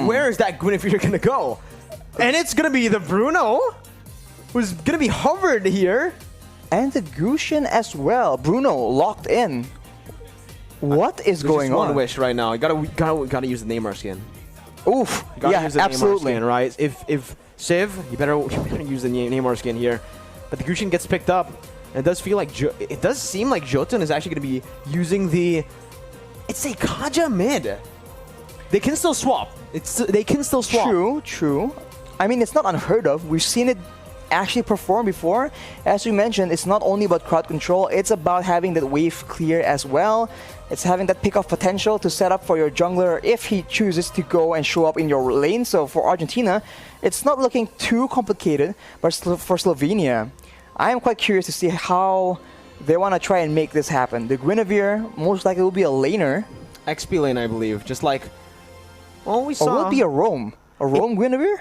Where is that Guinevere going to go? And it's going to be the Bruno, who's going to be hovered here. And the Gusion as well. Bruno locked in. What is going on? One wish right now. You gotta use the Neymar skin. Oof. Yeah, use the absolutely. Neymar skin, right? If Civ, you better use the Neymar skin here. But the Gusion gets picked up. And it does feel like it does seem like Jotun is actually going to be using the. It's a Kaja mid. They can still swap. They can still swap. True, true. I mean, it's not unheard of. We've seen it actually perform before. As we mentioned, it's not only about crowd control, it's about having that wave clear as well. It's having that pick-off potential to set up for your jungler if he chooses to go and show up in your lane. So for Argentina, it's not looking too complicated, but for Slovenia, I am quite curious to see how they want to try and make this happen. The Guinevere most likely will be a laner. XP lane, I believe. Just like, well, we saw. Or will it be a roam? A roam Guinevere?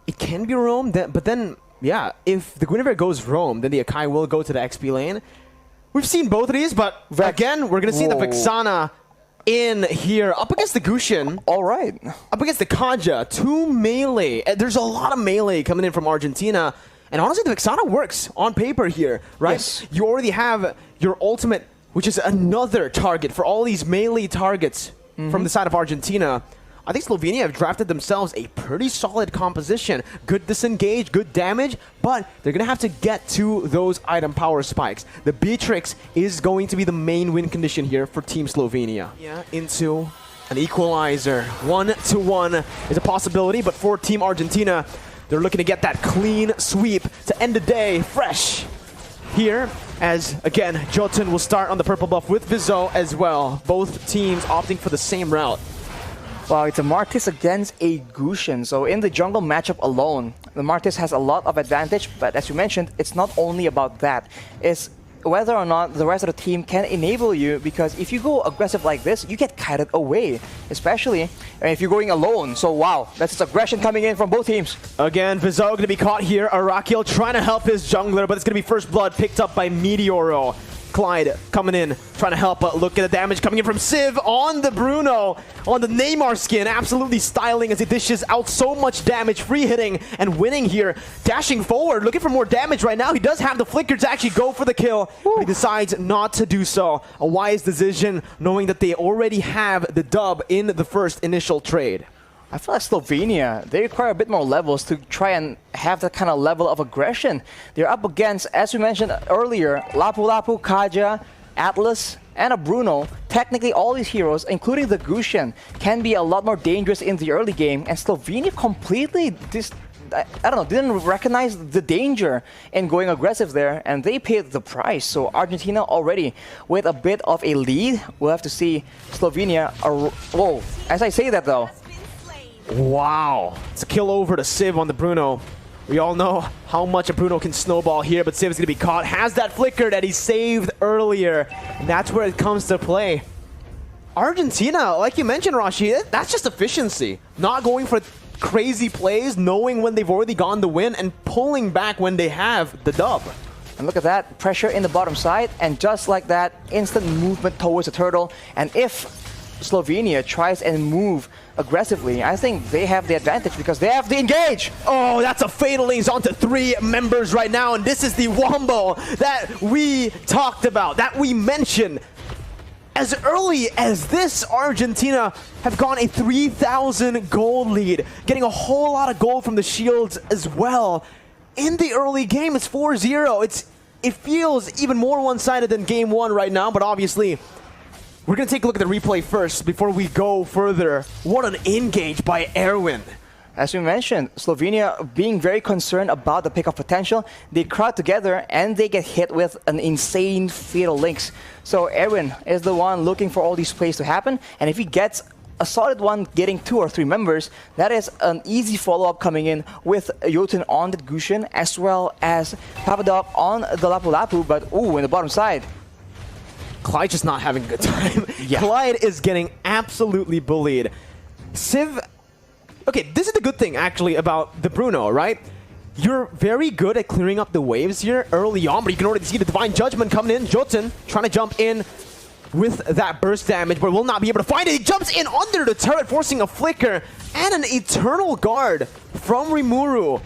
It can be roam, but then, yeah, if the Guinevere goes roam, then the Akai will go to the XP lane. We've seen both of these, but again, we're going to see the Vexana in here up against the Gusion. All right. Up against the Kaja. 2 melee. There's a lot of melee coming in from Argentina. And honestly, the Vexana works on paper here, right? Yes. You already have your ultimate, which is another target for all these melee targets from the side of Argentina. I think Slovenia have drafted themselves a pretty solid composition. Good disengage, good damage, but they're going to have to get to those item power spikes. The Beatrix is going to be the main win condition here for Team Slovenia. Yeah, into an equalizer. 1-1 is a possibility, but for Team Argentina, they're looking to get that clean sweep to end the day fresh here. As, again, Jotun will start on the purple buff with Vizo as well. Both teams opting for the same route. Well, it's a Martis against a Gusion. So in the jungle matchup alone, the Martis has a lot of advantage. But as you mentioned, it's not only about that. It's whether or not the rest of the team can enable you, because if you go aggressive like this, you get kited away. Especially if you're going alone. So wow, that's just aggression coming in from both teams. Again, Vizo going to be caught here. Arakiel trying to help his jungler, but it's going to be first blood picked up by Meteoro. Clyde coming in, trying to help, but look at the damage coming in from Civ on the Bruno, on the Neymar skin, absolutely styling as he dishes out so much damage, free hitting and winning here, dashing forward, looking for more damage right now. He does have the flicker to actually go for the kill, but he decides not to do so. A wise decision, knowing that they already have the dub in the first initial trade. I feel like Slovenia, they require a bit more levels to try and have that kind of level of aggression. They're up against, as we mentioned earlier, Lapu-Lapu, Kaja, Atlas, and a Bruno. Technically, all these heroes, including the Gusion, can be a lot more dangerous in the early game. And Slovenia completely, didn't recognize the danger in going aggressive there, and they paid the price. So Argentina already with a bit of a lead. We'll have to see Slovenia. Whoa, as I say that though. Wow. It's a kill over to Civ on the Bruno. We all know how much a Bruno can snowball here, but Civ is going to be caught. Has that flicker that he saved earlier. And that's where it comes to play. Argentina, like you mentioned, Rashi, that's just efficiency. Not going for crazy plays, knowing when they've already gone the win, and pulling back when they have the dub. And look at that, pressure in the bottom side, and just like that, instant movement towards the turtle. And if Slovenia tries and move aggressively, I think they have the advantage because they have the engage. Oh, that's a fatal lanes onto 3 members right now, and this is the wombo that we talked about, that we mentioned. As early as this, Argentina have gone a 3,000 gold lead, getting a whole lot of gold from the shields as well. In the early game, it's 4-0. It feels even more one-sided than game 1 right now, but obviously we're going to take a look at the replay first before we go further. What an engage by Erwin. As we mentioned, Slovenia being very concerned about the pick-off potential, they crowd together and they get hit with an insane fatal links. So Erwin is the one looking for all these plays to happen, and if he gets a solid one getting 2 or 3 members, that is an easy follow-up coming in with Jotun on the Gusion as well as Papadop on the Lapu-Lapu, but ooh, in the bottom side. Clyde just not having a good time. Yeah. Clyde is getting absolutely bullied. Civ, okay, this is the good thing actually about the Bruno, right? You're very good at clearing up the waves here early on, but you can already see the Divine Judgment coming in. Jotun trying to jump in with that burst damage, but will not be able to find it. He jumps in under the turret, forcing a flicker and an Eternal Guard from Rimuru.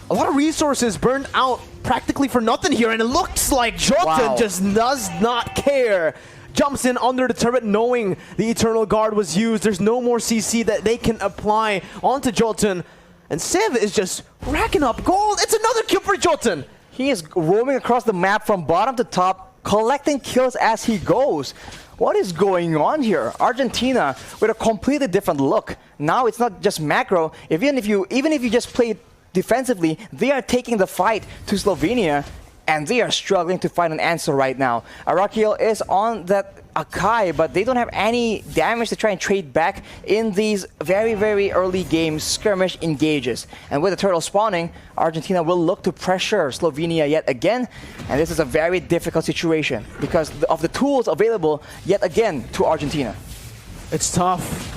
A lot of resources burned out practically for nothing here, and it looks like Jotun just does not care. Jumps in under the turret knowing the Eternal Guard was used. There's no more CC that they can apply onto Jotun. And Civ is just racking up gold. It's another kill for Jotun. He is roaming across the map from bottom to top, collecting kills as he goes. What is going on here? Argentina with a completely different look. Now it's not just macro. Even if you just play defensively, they are taking the fight to Slovenia, and they are struggling to find an answer right now. Arakiel is on that Akai, but they don't have any damage to try and trade back in these very, very early game skirmish engages. And with the turtle spawning, Argentina will look to pressure Slovenia yet again. And this is a very difficult situation because of the tools available yet again to Argentina. It's tough.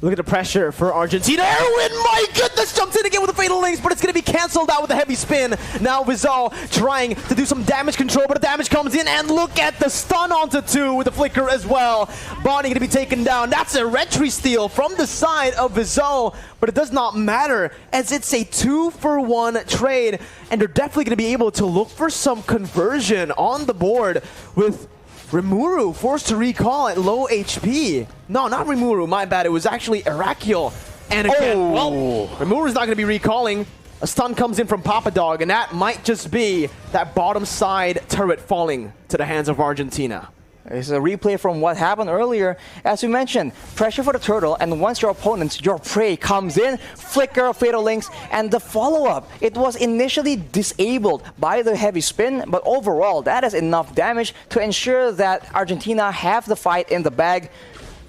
Look at the pressure for Argentina. Erwin, my goodness, jumps in again with the Fatal Links, but it's going to be cancelled out with a heavy spin. Now Vizal trying to do some damage control, but the damage comes in, and look at the stun onto 2 with the flicker as well. Bonnie going to be taken down. That's a retry steal from the side of Vizal, but it does not matter as it's a 2-for-1 trade, and they're definitely going to be able to look for some conversion on the board with Rimuru forced to recall at low HP. No, not Rimuru, my bad. It was actually Arakiel. And again, well, Rimuru's not going to be recalling. A stun comes in from Papa Dog, and that might just be that bottom side turret falling to the hands of Argentina. This is a replay from what happened earlier. As we mentioned, pressure for the turtle, and once your opponents, your prey comes in, flicker of Fatal Links, and the follow-up. It was initially disabled by the heavy spin, but overall, that is enough damage to ensure that Argentina have the fight in the bag.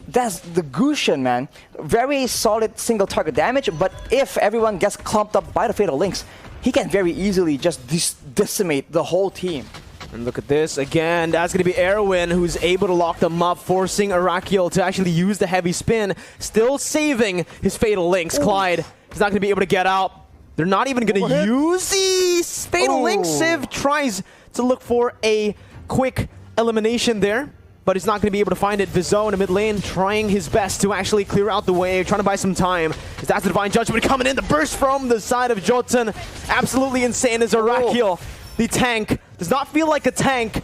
That's the Gusion, man. Very solid single target damage, but if everyone gets clumped up by the Fatal Links, he can very easily just decimate the whole team. And look at this again. That's going to be Erwin who's able to lock them up, forcing Arakiel to actually use the heavy spin, still saving his Fatal Links. Clyde is not going to be able to get out. They're not even going to use the Fatal Links. Civ tries to look for a quick elimination there, but he's not going to be able to find it. Vizzo in the mid lane trying his best to actually clear out the way, trying to buy some time. That's the Divine Judgment coming in. The burst from the side of Jotun. Absolutely insane as Arakiel. The tank does not feel like a tank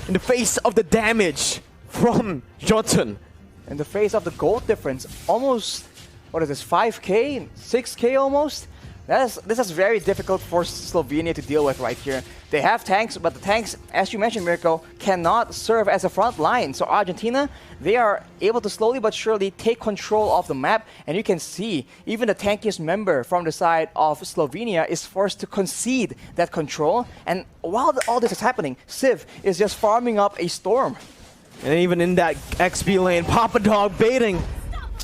in the face of the damage from Jotun. In the face of the gold difference, almost, what is this, 5k, 6k almost? This is very difficult for Slovenia to deal with right here. They have tanks, but the tanks, as you mentioned, Mirko, cannot serve as a front line. So Argentina, they are able to slowly but surely take control of the map. And you can see, even the tankiest member from the side of Slovenia is forced to concede that control. And while all this is happening, Civ is just farming up a storm. And even in that XP lane, Papa Dog baiting.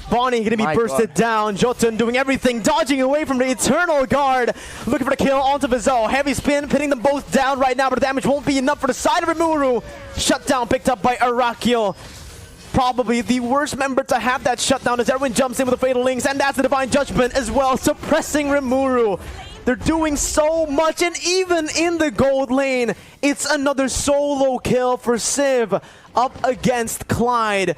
Bonnie going to be bursted down. Jotun doing everything, dodging away from the Eternal Guard. Looking for the kill onto Vizzo. Heavy spin, pinning them both down right now, but the damage won't be enough for the side of Rimuru. Shutdown picked up by Arakiel. Probably the worst member to have that shutdown as everyone jumps in with the Fatal Links, and that's the Divine Judgment as well, suppressing Rimuru. They're doing so much, and even in the gold lane, it's another solo kill for Civ up against Clyde,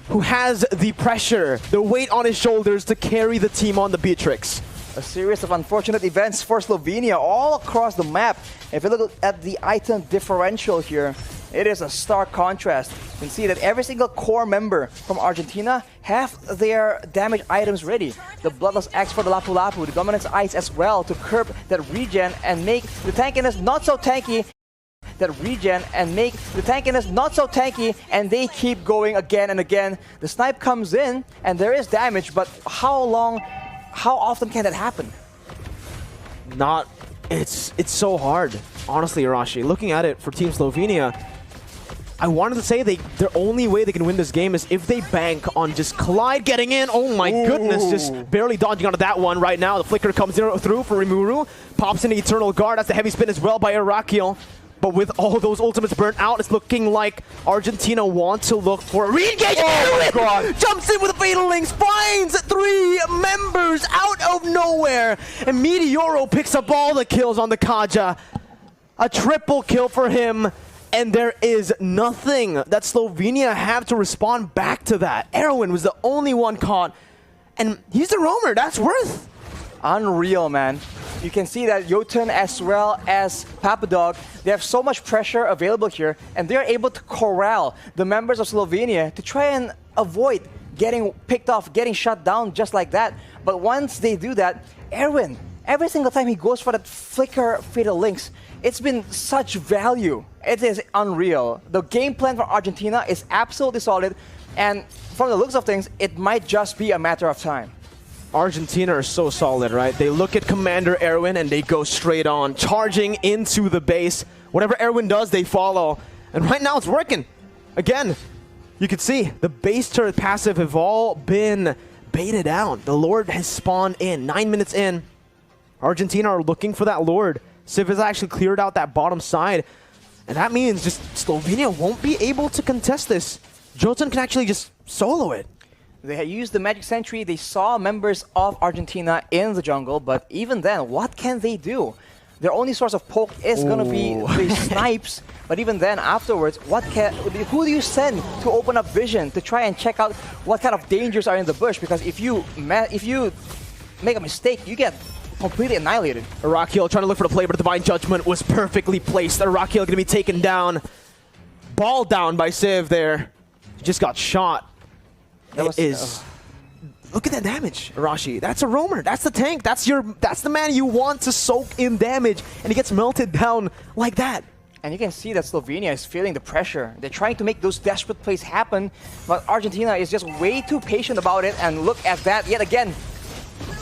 who has the pressure, the weight on his shoulders to carry the team on the Beatrix. A series of unfortunate events for Slovenia all across the map. If you look at the item differential here, it is a stark contrast. You can see that every single core member from Argentina have their damage items ready. The Bloodless Axe for the Lapu Lapu, the Dominance Ice as well to curb that regen and make the tankiness not so tanky. That regen and make the tankiness not so tanky, and they keep going again and again. The snipe comes in and there is damage, but how often can that happen? It's so hard, honestly, Arashi. Looking at it for Team Slovenia, I wanted to say their only way they can win this game is if they bank on just Clyde getting in. Oh my goodness, just barely dodging onto that one right now. The flicker comes through for Rimuru, pops in the Eternal Guard. That's the heavy spin as well by Arakiel. But with all those ultimates burnt out, it's looking like Argentina want to look for a re-engage. Oh my God. Jumps in with the Fatal Links, finds 3 members out of nowhere. And Meteoro picks up all the kills on the Kaja. A triple kill for him. And there is nothing that Slovenia have to respond back to that. Erwin was the only one caught, and he's the roamer. That's worth. Unreal, man. You can see that Jotun as well as Papadog, they have so much pressure available here, and they're able to corral the members of Slovenia to try and avoid getting picked off, getting shut down just like that. But once they do that, Erwin, every single time he goes for that flicker fatal links, it's been such value. It is unreal. The game plan for Argentina is absolutely solid, and from the looks of things, it might just be a matter of time. Argentina are so solid, right? They look at Commander Erwin and they go straight on, charging into the base. Whatever Erwin does, they follow. And right now it's working. Again, you can see the base turret passive have all been baited out. The Lord has spawned in. 9 minutes in, Argentina are looking for that Lord. Civ has actually cleared out that bottom side. And that means just Slovenia won't be able to contest this. Jotun can actually just solo it. They had used the Magic Sentry. They saw members of Argentina in the jungle, but even then, what can they do? Their only source of poke is going to be the snipes, but even then, afterwards, who do you send to open up vision to try and check out what kind of dangers are in the bush? Because if you make a mistake, you get completely annihilated. Arakiel trying to look for the play, but Divine Judgment was perfectly placed. Arakiel going to be taken down. Ball down by Civ there. He just got shot. Look at that damage, Arashi. That's a roamer. That's the tank. That's the man you want to soak in damage, and he gets melted down like that. And you can see that Slovenia is feeling the pressure. They're trying to make those desperate plays happen, but Argentina is just way too patient about it. And look at that yet again.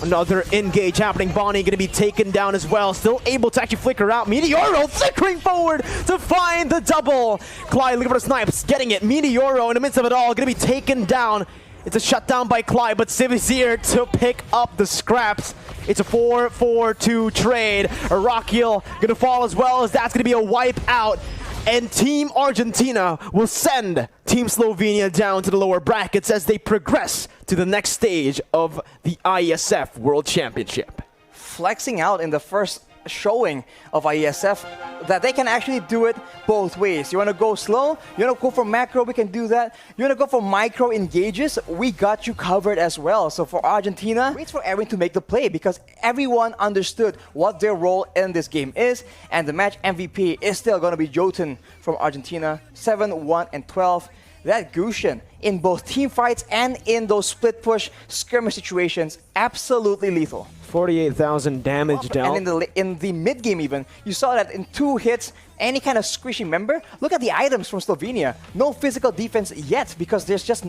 Another engage happening. Bonnie going to be taken down as well. Still able to actually flicker out. Meteoro flickering forward to find the double. Clyde looking for the snipes. Getting it. Meteoro in the midst of it all. Going to be taken down. It's a shutdown by Clyde, but Civ is here to pick up the scraps. It's a 4-4-2 trade. Arakiel going to fall as well, as that's going to be a wipe out. And Team Argentina will send Team Slovenia down to the lower brackets as they progress to the next stage of the IESF World Championship. Flexing out in the first showing of IESF that they can actually do it both ways. You want to go slow? You want to go for macro? We can do that. You want to go for micro engages? We got you covered as well. So for Argentina, wait for Erwin to make the play because everyone understood what their role in this game is, and the match MVP is still going to be Jotun from Argentina. 7, 1, and 12. That Gusion in both team fights and in those split push skirmish situations, absolutely lethal. 48,000 damage dealt. And in the mid game even, you saw that in 2 hits, any kind of squishy member. Look at the items from Slovenia. No physical defense yet because there's just